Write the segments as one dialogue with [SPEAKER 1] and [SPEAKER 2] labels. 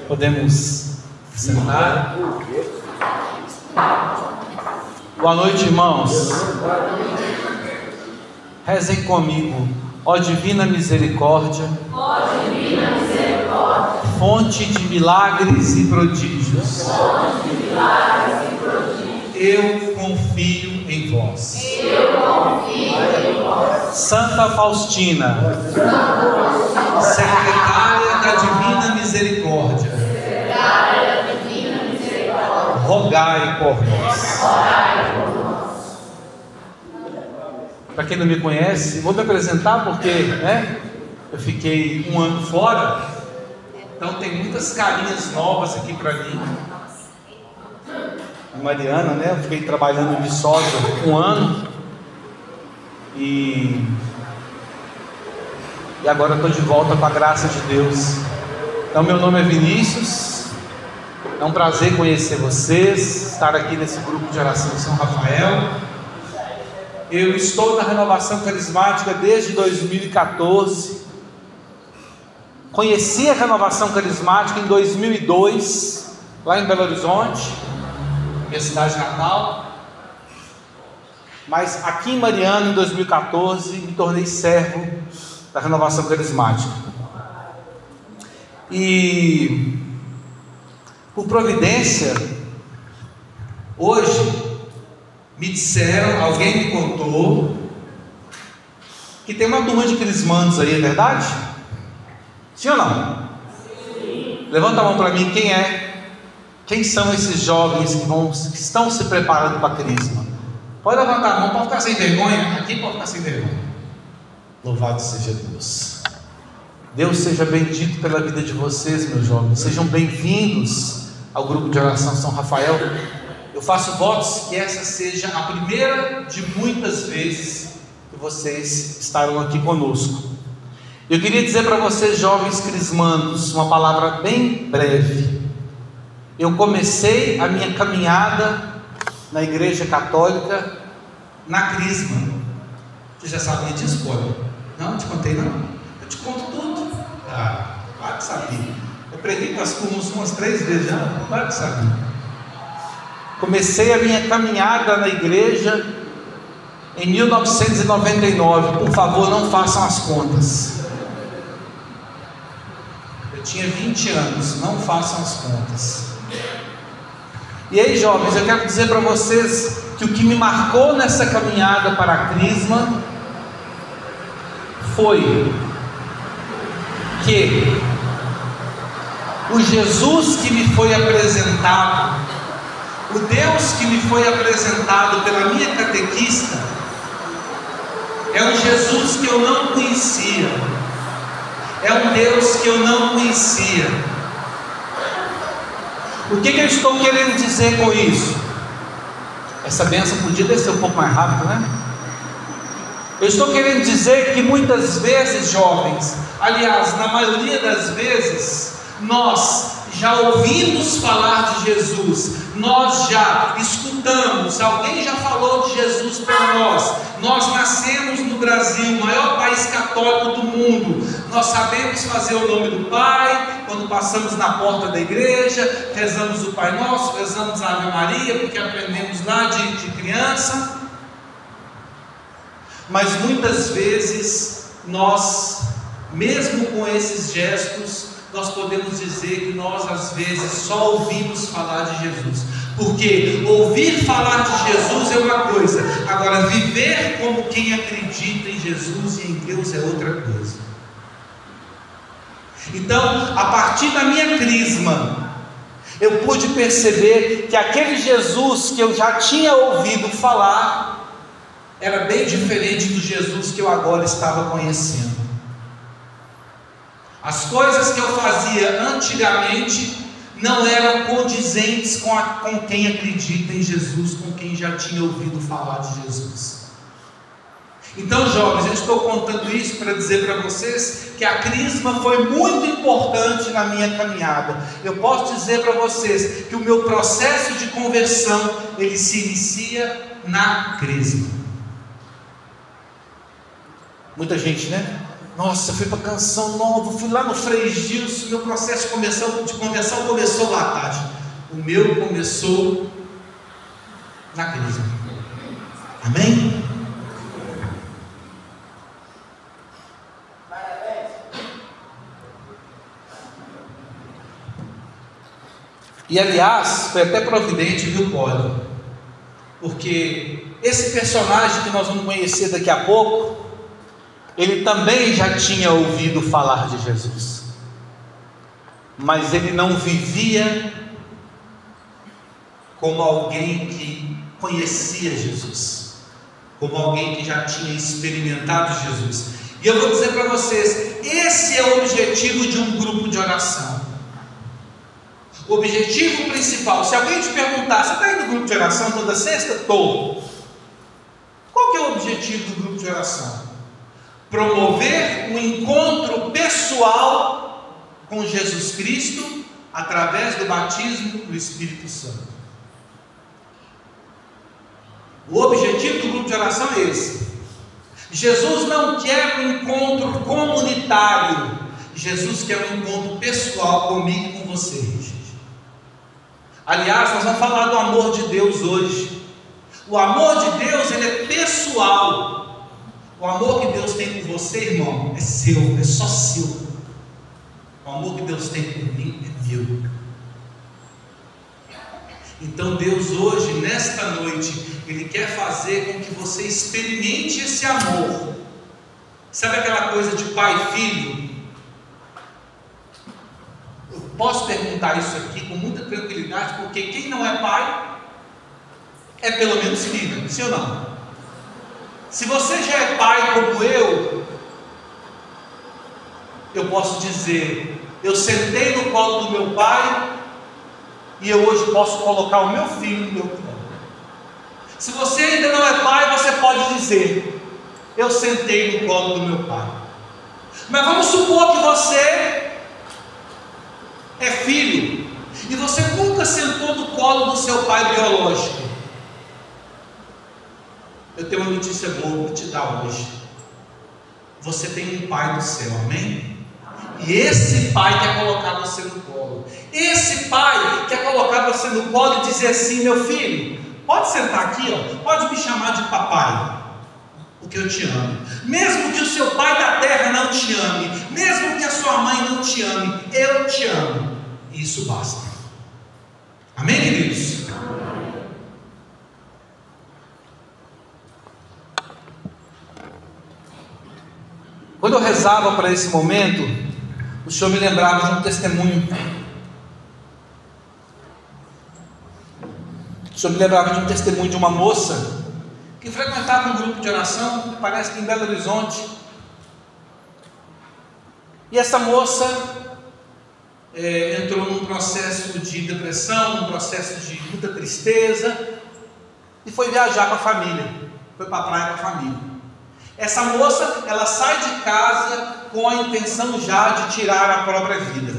[SPEAKER 1] Podemos sentar. Boa noite, irmãos. Rezem comigo. Ó divina misericórdia, fonte de milagres e prodígios, eu confio em vós. Santa Faustina, secretária da Divina Misericórdia, rogai por nós. Para quem não me conhece, vou me apresentar porque eu fiquei um ano fora, então tem muitas carinhas novas aqui para mim. A Mariana, eu fiquei trabalhando em Viçosa um ano e agora estou de volta com a graça de Deus. Então meu nome é Vinícius, é um prazer conhecer vocês, estar aqui nesse grupo de oração de São Rafael. Eu estou na Renovação Carismática desde 2014. Conheci a Renovação Carismática em 2002, lá em Belo Horizonte, minha cidade natal. Mas aqui em Mariana, em 2014, me tornei servo da Renovação Carismática. E por providência, hoje me disseram, alguém me contou, que tem uma turma de crismandos aí, é verdade? Sim ou não? Sim. Levanta a mão para mim, quem é? Quem são esses jovens que estão se preparando para a crisma? Pode levantar a mão, pode ficar sem vergonha. Aqui pode ficar sem vergonha. Louvado seja Deus. Deus seja bendito pela vida de vocês, meus jovens. Sejam bem-vindos ao grupo de oração São Rafael. Eu faço votos que essa seja a primeira de muitas vezes que vocês estarão aqui conosco. Eu queria dizer para vocês, jovens crismandos, uma palavra bem breve. Eu comecei a minha caminhada na Igreja Católica na crisma. Você já sabia disso, pô? Não te contei não? Eu te conto tudo. Claro que sabia. Eu preguei com as turmas umas 3 vezes já. Claro que sabia. Comecei a minha caminhada na igreja em 1999. Por favor, não façam as contas. Eu tinha 20 anos. Não façam as contas. E aí, jovens, eu quero dizer para vocês que o que me marcou nessa caminhada para a crisma foi que o Jesus que me foi apresentado, o Deus que me foi apresentado pela minha catequista, é um Jesus que eu não conhecia, é um Deus que eu não conhecia. O que eu estou querendo dizer com isso? Essa bênção podia descer um pouco mais rápido, né? Eu estou querendo dizer que muitas vezes, jovens, aliás, na maioria das vezes, nós já ouvimos falar de Jesus, nós já escutamos, alguém já falou de Jesus para nós. Nós nascemos no Brasil, o maior país católico do mundo. Nós sabemos fazer o nome do Pai, quando passamos na porta da igreja, rezamos o Pai Nosso, rezamos a Ave Maria, porque aprendemos lá de criança. Mas muitas vezes, nós, mesmo com esses gestos, nós podemos dizer que nós às vezes só ouvimos falar de Jesus, porque ouvir falar de Jesus é uma coisa, agora viver como quem acredita em Jesus e em Deus é outra coisa. Então, a partir da minha crisma, eu pude perceber que aquele Jesus que eu já tinha ouvido falar era bem diferente do Jesus que eu agora estava conhecendo. As coisas que eu fazia antigamente não eram condizentes com quem acredita em Jesus, com quem já tinha ouvido falar de Jesus. Então, jovens, eu estou contando isso para dizer para vocês que a crisma foi muito importante na minha caminhada. Eu posso dizer para vocês que o meu processo de conversão, ele se inicia na crisma. Muita gente, Nossa, eu fui para Canção Nova, fui lá no Frei Gilson, meu processo de conversão começou lá tarde. O meu começou na crise. Amém? E aliás, foi até providente, viu, Paulo? Porque esse personagem que nós vamos conhecer daqui a pouco, ele também já tinha ouvido falar de Jesus, mas ele não vivia como alguém que conhecia Jesus, como alguém que já tinha experimentado Jesus. E eu vou dizer para vocês, esse é o objetivo de um grupo de oração. O objetivo principal, se alguém te perguntar, você está indo no grupo de oração toda sexta? Estou. Qual que é o objetivo do grupo de oração? Promover um encontro pessoal com Jesus Cristo através do batismo do Espírito Santo. O objetivo do grupo de oração é esse. Jesus não quer um encontro comunitário, Jesus quer um encontro pessoal comigo e com você. Aliás, nós vamos falar do amor de Deus hoje. O amor de Deus, ele é pessoal. O amor que Deus tem por você, irmão, é seu, é só seu. O amor que Deus tem por mim é meu. Então Deus hoje, nesta noite, Ele quer fazer com que você experimente esse amor. Sabe aquela coisa de pai e filho? Eu posso perguntar isso aqui com muita tranquilidade, porque quem não é pai, é pelo menos filho, sim ou não? Se você já é pai como eu posso dizer, eu sentei no colo do meu pai, e eu hoje posso colocar o meu filho no meu colo. Se você ainda não é pai, você pode dizer, eu sentei no colo do meu pai. Mas vamos supor que você é filho, e você nunca sentou no colo do seu pai biológico. Eu tenho uma notícia boa para te dar hoje. Você tem um pai do céu, amém? E esse pai quer colocar você no colo. Esse pai quer colocar você no colo e dizer assim, meu filho, pode sentar aqui, ó, pode me chamar de papai, porque eu te amo. Mesmo que o seu pai da terra não te ame, mesmo que a sua mãe não te ame, eu te amo. E isso basta. Amém, queridos? Quando eu rezava para esse momento, o Senhor me lembrava de um testemunho. O Senhor me lembrava de um testemunho de uma moça que frequentava um grupo de oração, parece que em Belo Horizonte. E essa moça entrou num processo de depressão, num processo de muita tristeza, e foi viajar com a família, foi para a praia com a família. Essa moça, ela sai de casa com a intenção já de tirar a própria vida.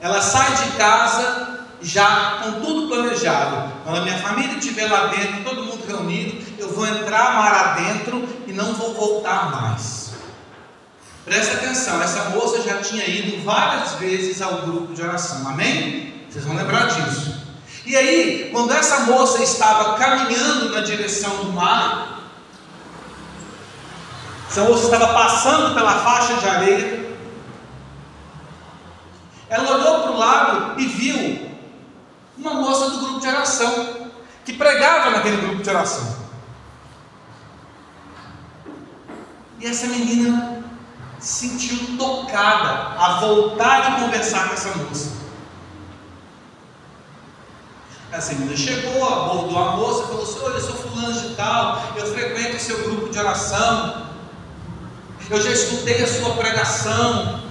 [SPEAKER 1] Ela sai de casa já com tudo planejado. Quando a minha família estiver lá dentro, todo mundo reunido, eu vou entrar mar adentro e não vou voltar mais. Presta atenção, essa moça já tinha ido várias vezes ao grupo de oração, amém? Vocês vão lembrar disso. E aí, quando essa moça estava caminhando na direção do mar, essa moça estava passando pela faixa de areia, ela olhou para o lado e viu uma moça do grupo de oração, que pregava naquele grupo de oração. E essa menina se sentiu tocada a voltar e conversar com essa moça. Essa menina chegou, abordou a moça e falou assim, olha, eu sou fulano de tal, eu frequento o seu grupo de oração, eu já escutei a sua pregação,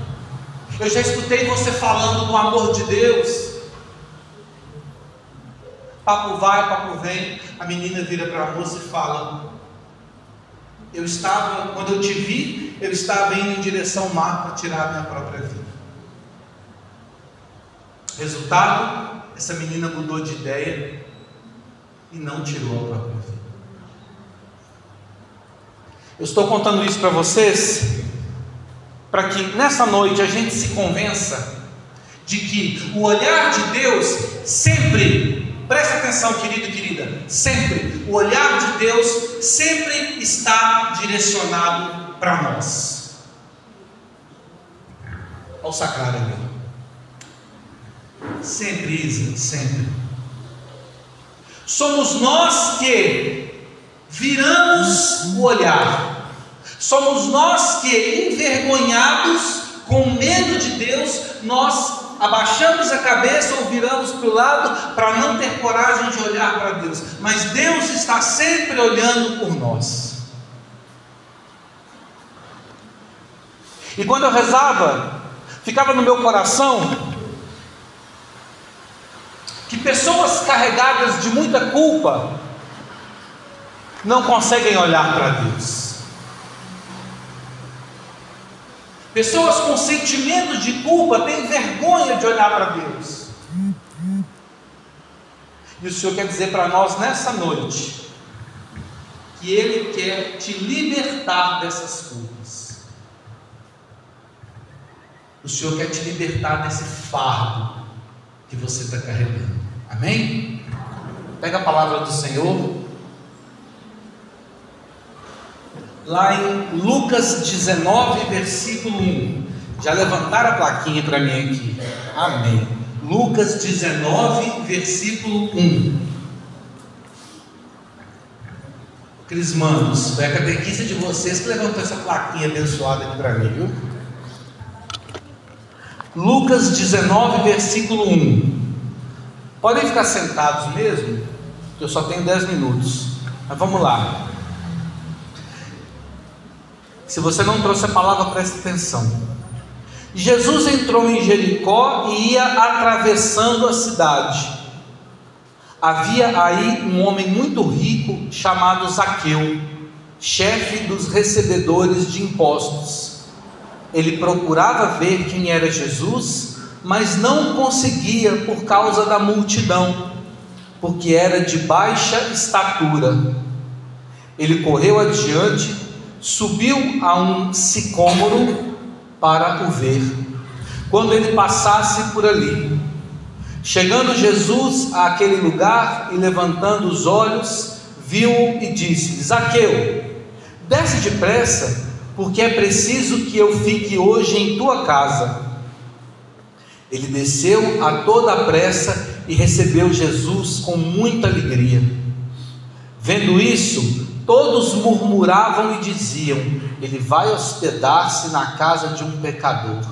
[SPEAKER 1] eu já escutei você falando do amor de Deus. Papo vai, papo vem, a menina vira para a moça e fala, quando eu te vi, eu estava indo em direção ao mar para tirar a minha própria vida. Resultado, essa menina mudou de ideia e não tirou a própria vida. Eu estou contando isso para vocês para que nessa noite a gente se convença de que o olhar de Deus sempre, presta atenção, querido e querida, sempre, o olhar de Deus sempre está direcionado para nós. Olha o sacrário ali. Sempre, Isa, sempre. Somos nós que viramos o olhar. Somos nós que, envergonhados, com medo de Deus, nós abaixamos a cabeça ou viramos para o lado para não ter coragem de olhar para Deus. Mas Deus está sempre olhando por nós. E quando eu rezava, ficava no meu coração que pessoas carregadas de muita culpa não conseguem olhar para Deus. Pessoas com sentimento de culpa têm vergonha de olhar para Deus. E o Senhor quer dizer para nós nessa noite que Ele quer te libertar dessas culpas. O Senhor quer te libertar desse fardo que você está carregando. Amém? Pega a palavra do Senhor lá em Lucas 19, versículo 1. Já levantaram a plaquinha para mim aqui. Amém. Lucas 19, versículo 1. Crismandos, foi a catequista de vocês que levantou essa plaquinha abençoada aqui para mim, viu? Lucas 19, versículo 1. Podem ficar sentados mesmo, que eu só tenho 10 minutos. Mas vamos lá. Se você não trouxe a palavra, preste atenção. Jesus entrou em Jericó e ia atravessando a cidade. Havia aí um homem muito rico chamado Zaqueu, chefe dos recebedores de impostos. Ele procurava ver quem era Jesus, mas não conseguia por causa da multidão, porque era de baixa estatura. Ele correu adiante, subiu a um sicômoro para o ver, quando ele passasse por ali. Chegando Jesus àquele lugar e levantando os olhos, viu-o e disse: Zaqueu, desce depressa, porque é preciso que eu fique hoje em tua casa. Ele desceu a toda a pressa e recebeu Jesus com muita alegria. Vendo isso, todos murmuravam e diziam: ele vai hospedar-se na casa de um pecador.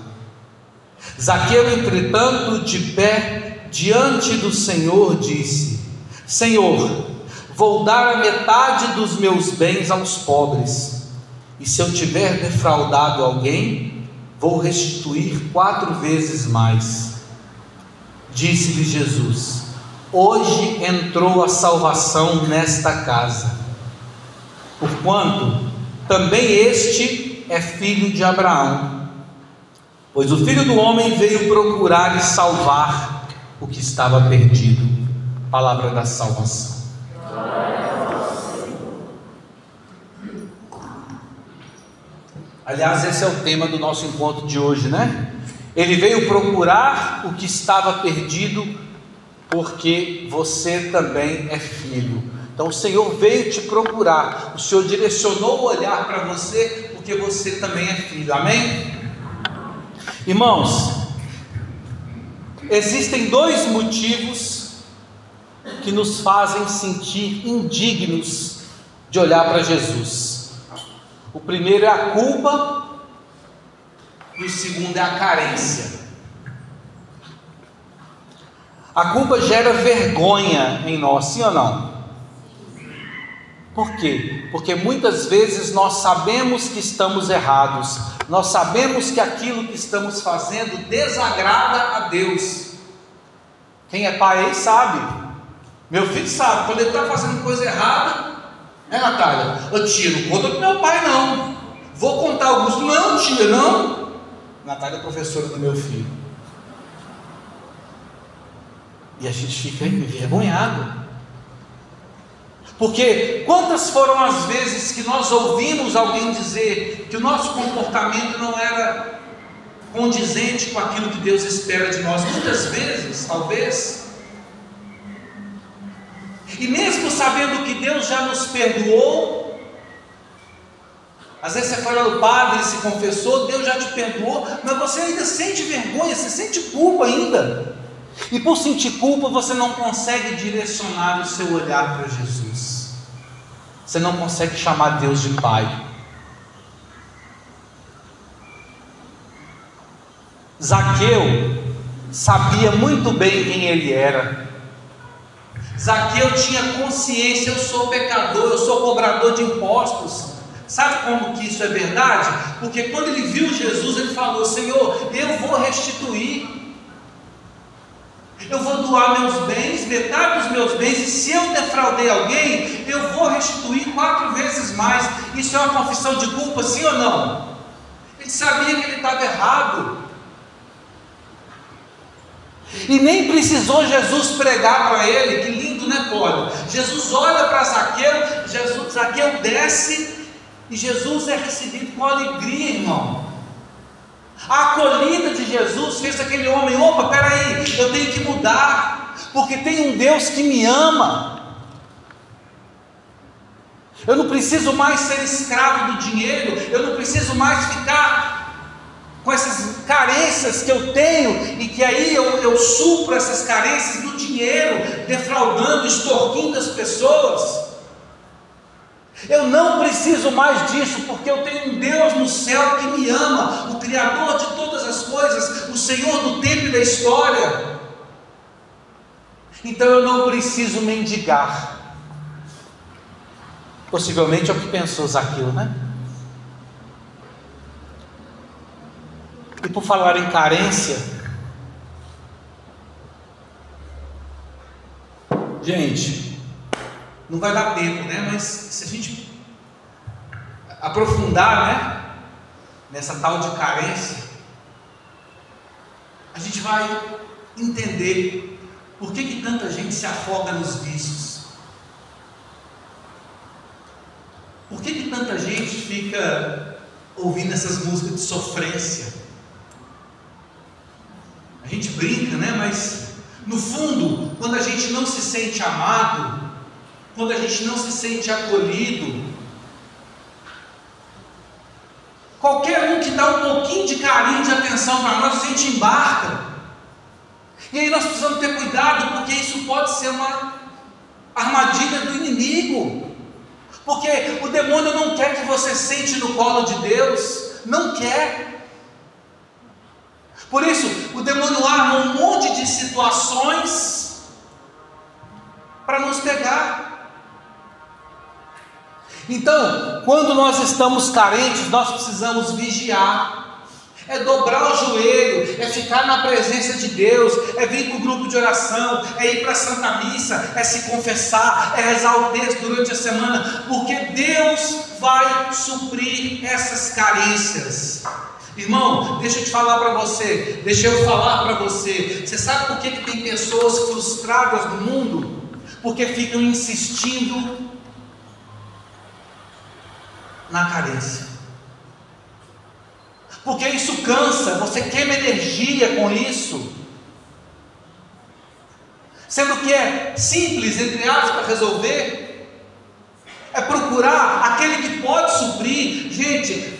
[SPEAKER 1] Zaqueu, entretanto, de pé diante do Senhor, disse: Senhor, vou dar a metade dos meus bens aos pobres, e se eu tiver defraudado alguém, vou restituir 4 vezes mais. Disse-lhe Jesus: hoje entrou a salvação nesta casa, porquanto também este é filho de Abraão, pois o Filho do Homem veio procurar e salvar o que estava perdido. Palavra da salvação. Aliás, esse é o tema do nosso encontro de hoje, né? Ele veio procurar o que estava perdido, porque você também é filho. Então o Senhor veio te procurar, o Senhor direcionou o olhar para você, porque você também é filho. Amém? Irmãos, existem 2 motivos que nos fazem sentir indignos de olhar para Jesus. O primeiro é a culpa e o segundo é a carência. A culpa gera vergonha em nós, sim ou não? Por quê? Porque muitas vezes nós sabemos que estamos errados, nós sabemos que aquilo que estamos fazendo desagrada a Deus. Quem é pai aí sabe. Meu filho sabe, quando ele está fazendo coisa errada, Natália? Ô tia, não conta pro meu pai não. Vou contar Augusto. Não, tia, não. Natália é professora do meu filho. E a gente fica envergonhado. Porque quantas foram as vezes que nós ouvimos alguém dizer que o nosso comportamento não era condizente com aquilo que Deus espera de nós? Muitas vezes, talvez. E mesmo sabendo que Deus já nos perdoou, às vezes você foi lá no padre e se confessou, Deus já te perdoou, mas você ainda sente vergonha, você sente culpa ainda. E por sentir culpa, você não consegue direcionar o seu olhar para Jesus. Você não consegue chamar Deus de Pai. Zaqueu sabia muito bem quem ele era. Zaqueu tinha consciência: eu sou pecador, eu sou cobrador de impostos. Sabe como que isso é verdade? Porque quando ele viu Jesus, ele falou: Senhor, eu vou restituir. Eu vou doar meus bens, metade dos meus bens, e se eu defraudei alguém, eu vou restituir 4 vezes mais. Isso é uma confissão de culpa, sim ou não? Ele sabia que ele estava errado. E nem precisou Jesus pregar para ele. Que lindo, né, Cláudio? Jesus olha para Zaqueu, Zaqueu desce, e Jesus é recebido com alegria, irmão. A acolhida de Jesus fez aquele homem: opa, peraí, eu tenho que mudar, porque tem um Deus que me ama. Eu não preciso mais ser escravo do dinheiro, eu não preciso mais ficar com essas carências que eu tenho, e que aí eu supro essas carências do dinheiro, defraudando, extorquindo as pessoas. Eu não preciso mais disso, porque eu tenho um Deus no céu que me ama, o Criador de todas as coisas, o Senhor do tempo e da história. Então eu não preciso mendigar. Possivelmente é o que pensou Zaqueu, né? E por falar em carência, gente, não vai dar tempo, né? Mas se a gente aprofundar, né, nessa tal de carência, a gente vai entender por que tanta gente se afoga nos vícios. Por que tanta gente fica ouvindo essas músicas de sofrência? A gente brinca, né? Mas no fundo, quando a gente não se sente amado, quando a gente não se sente acolhido, qualquer um que dá um pouquinho de carinho, de atenção para nós, a gente embarca. E aí nós precisamos ter cuidado, porque isso pode ser uma armadilha do inimigo. Porque o demônio não quer que você sente no colo de Deus, não quer. Por isso, o demônio arma um monte de situações para nos pegar. Então, quando nós estamos carentes, nós precisamos vigiar. É dobrar o joelho, é ficar na presença de Deus, é vir para o grupo de oração, é ir para a Santa Missa, é se confessar, é rezar o texto durante a semana, porque Deus vai suprir essas carências. Irmão, deixa eu falar para você, você sabe por que tem pessoas frustradas no mundo? Porque ficam insistindo na carência, porque isso cansa, você queima energia com isso, sendo que é simples, entre aspas, para resolver. É procurar aquele que pode suprir. Gente,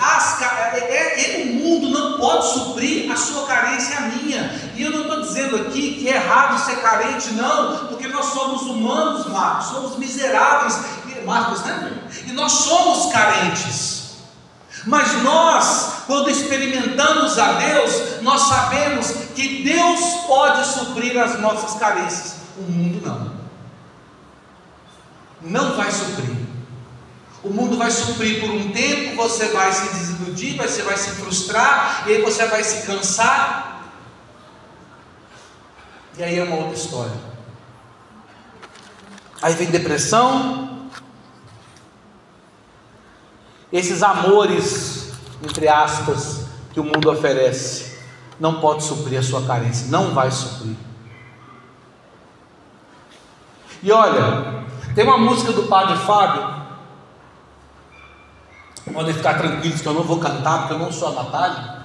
[SPEAKER 1] o mundo não pode suprir a sua carência, a minha. E eu não estou dizendo aqui que é errado ser carente, não, porque nós somos humanos, Marcos, somos miseráveis, Marcos, né? E nós somos carentes. Mas nós, quando experimentamos a Deus, nós sabemos que Deus pode suprir as nossas carências. O mundo não vai suprir. O mundo vai suprir por um tempo, você vai se desiludir, você vai se frustrar, e aí você vai se cansar, e aí é uma outra história. Aí vem depressão, esses amores, entre aspas, que o mundo oferece, não pode suprir a sua carência, não vai suprir. E olha, Tem uma música do Padre Fábio, podem ficar tranquilos que eu não vou cantar, porque eu não sou a Natália.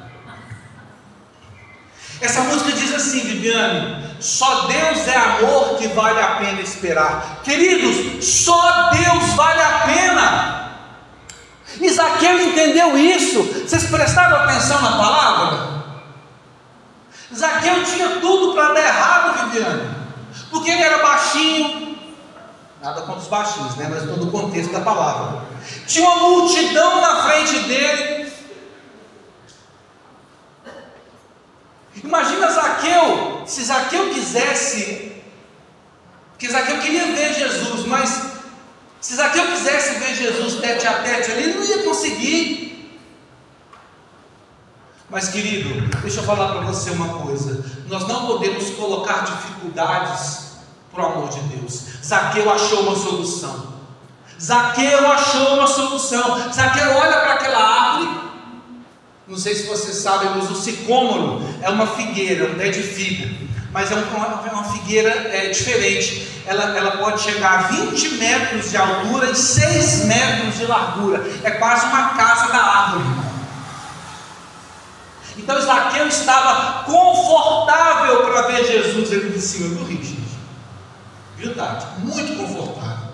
[SPEAKER 1] Essa música diz assim, Viviane: só Deus é amor que vale a pena esperar. Queridos, só Deus vale a pena. E Zaqueu entendeu isso. Vocês prestaram atenção na palavra? Zaqueu tinha tudo para dar errado, Viviane, porque ele era baixinho. Nada contra os baixinhos, né? Mas todo o contexto da palavra. Tinha uma multidão na frente dele. Imagina Zaqueu, se Zaqueu quisesse, que Zaqueu queria ver Jesus, mas se Zaqueu quisesse ver Jesus tete a tete ali, ele não ia conseguir. Mas querido, deixa eu falar para você uma coisa: nós não podemos colocar dificuldades para o amor de Deus. Zaqueu achou uma solução. Zaqueu achou uma solução. Zaqueu olha para aquela árvore. Não sei se vocês sabem, mas o sicômoro é uma figueira, um pé de figo, mas é uma figueira diferente. Ela pode chegar a 20 metros de altura e 6 metros de largura. É quase uma casa da árvore. Então Zaqueu estava confortável para ver Jesus ali de cima do rio. Verdade, muito confortável.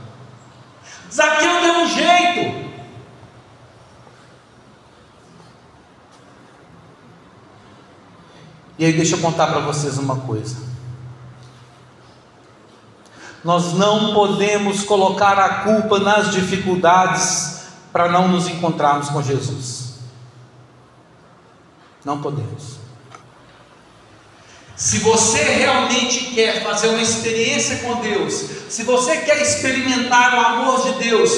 [SPEAKER 1] Zaqueu deu um jeito. E aí deixa eu contar para vocês uma coisa. Nós não podemos colocar a culpa nas dificuldades para não nos encontrarmos com Jesus. Não podemos. Se você realmente quer fazer uma experiência com Deus, se você quer experimentar o amor de Deus,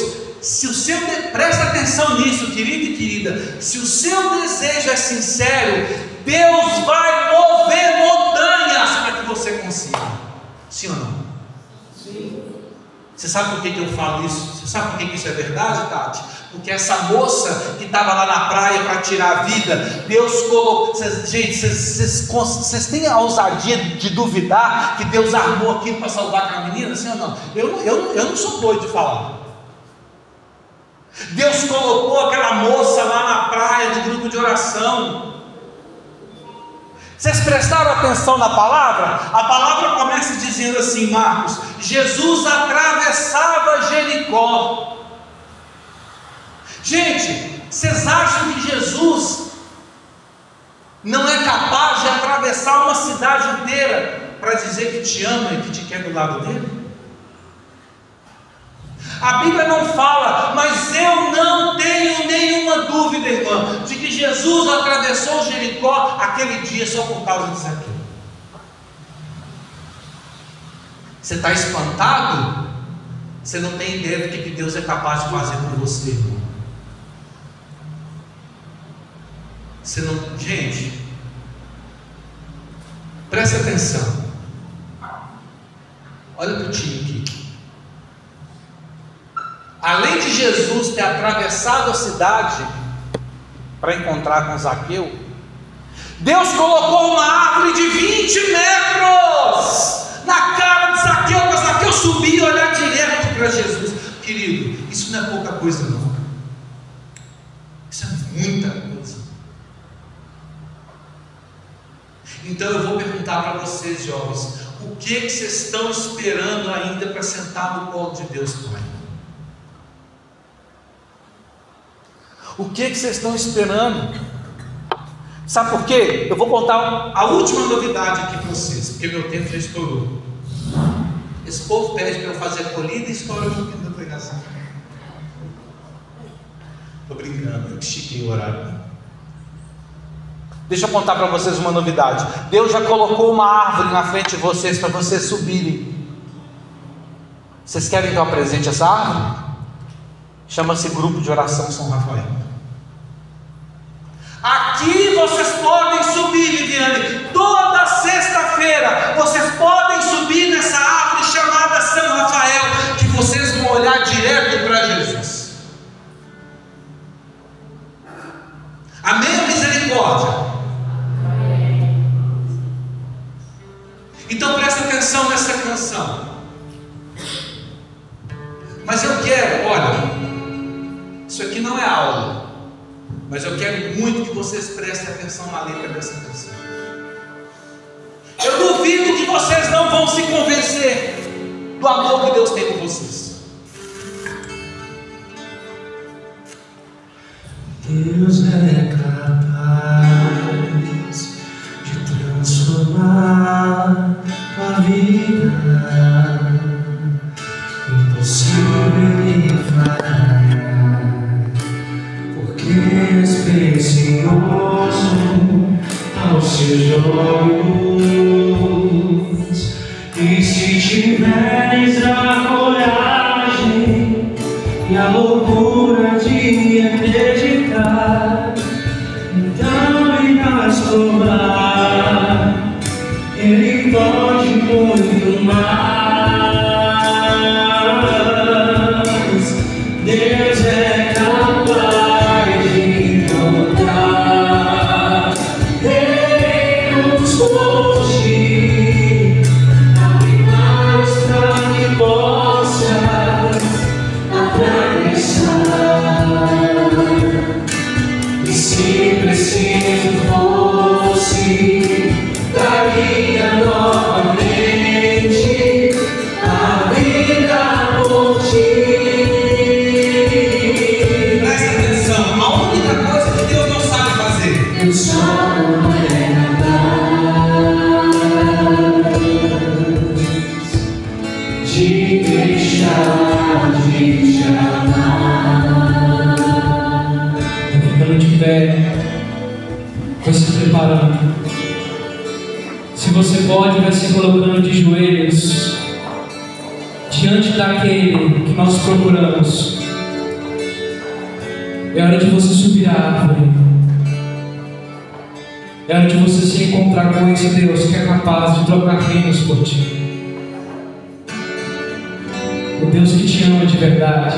[SPEAKER 1] presta atenção nisso, querido e querida, se o seu desejo é sincero, Deus vai mover montanhas para que você consiga. Sim ou não? Sim. Você sabe por que eu falo isso? Você sabe por que isso é verdade, Tati? Porque essa moça que estava lá na praia para tirar a vida, Deus colocou. Gente, vocês têm a ousadia de duvidar que Deus armou aquilo para salvar aquela menina? Sim ou não? Eu não sou doido de falar. Deus colocou aquela moça lá na praia de grupo de oração. Vocês prestaram atenção na palavra? A palavra começa dizendo assim, Marcos: Jesus atravessava Jericó. Gente, vocês acham que Jesus não é capaz de atravessar uma cidade inteira para dizer que te ama e que te quer do lado dele? A Bíblia não fala, mas eu não tenho nenhuma dúvida, irmã, de que Jesus atravessou Jericó aquele dia só por causa disso aqui. Você está espantado? Você não tem ideia do que Deus é capaz de fazer por você, irmão. Você não... Gente, preste atenção. Olha para o time aqui. Além de Jesus ter atravessado a cidade para encontrar com Zaqueu, Deus colocou uma árvore de 20 metros na cara de Zaqueu, para Zaqueu subir e olhar direto para Jesus. Querido, isso não é pouca coisa não. Isso é muita coisa. Então eu vou perguntar para vocês, jovens, o que vocês estão esperando ainda para sentar no colo de Deus, Pai? O que vocês estão esperando? Sabe por quê? Eu vou contar a última novidade aqui para vocês, porque meu tempo já estourou. Esse povo pede para eu fazer a colhida e estoura um pouquinho da pregação. Estou brincando, eu estiquei o horário. Deixa eu contar para vocês uma novidade. Deus já colocou uma árvore na frente de vocês para vocês subirem. Vocês querem que eu apresente essa árvore? Chama-se Grupo de Oração São Rafael. Aqui vocês podem subir, Viviane. Toda sexta-feira vocês podem subir nessa árvore chamada São Rafael, que vocês vão olhar direto para Jesus. Amém ou misericórdia? Então presta atenção nessa canção. Mas eu quero, olha, isso aqui não é aula, mas eu quero muito que vocês prestem atenção na letra dessa canção. Eu duvido que vocês não vão se convencer do amor que Deus tem por vocês.
[SPEAKER 2] Deus é capaz de transformar tua vida. Impossível Ele fará, porque és precioso aos seus olhos. E se tiveres a coragem e a loucura de acreditar, então irás provar, Ele pode muito mais. Deus é capaz de mudar reinos hoje, mais para que possas atravessar. E se preciso fosse, daria novamente a vida por ti.
[SPEAKER 1] Presta atenção, a única coisa que Deus não sabe fazer.
[SPEAKER 2] Eu só não é capaz de deixar de te amar. Ficando de pé, vai se preparando. Se você pode, vai se colocando de joelhos diante daquele que nós procuramos. É hora de você subir a árvore. É hora de você se encontrar com esse Deus que é capaz de trocar reinos por ti. O Deus que te ama de verdade.